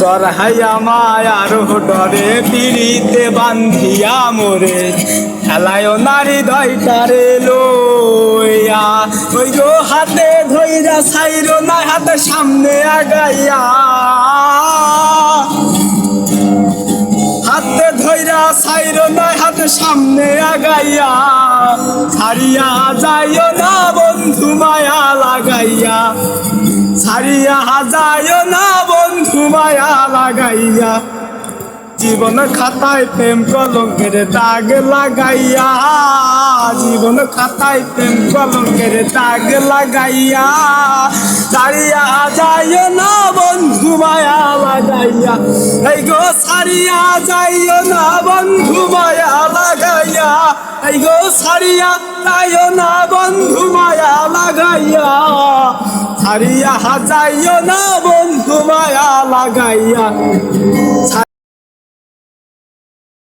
জড়হাইয়া মায়ার ডরে পিড়িতে বান্ধিয়া মোরে খেলায় নারী দয়টারে লইয়া ওই গো হাতে ধইরা সাইর না হাতে সামনে আগাইয়া হাতে ধইরা সাইর না হাতে সামনে আগাইয়া ছাড়িয়া যাইও না বন্ধু মায়া লাগাইয়া ছাড়িয়া যাইও না বন্ধু মায়া লাগাইয়া জীবন খাতায় প্রেম কলঙ্কের দাগ লাগাইয়া জীবন খাতায় প্রেম কলঙ্কের দাগ লাগাইয়া ছাড়িয়া যাইও না বন্ধু মায়া লাগাইয়া এই গো ছাড়িয়া যাইও না বন্ধু মায়া লাগাইয়া এই গো ছাড়িয়া যাইও না বন্ধু মায়া লাগাইয়া ছাড়িয়া যাইও না বন্ধু মায়া লাগাইয়া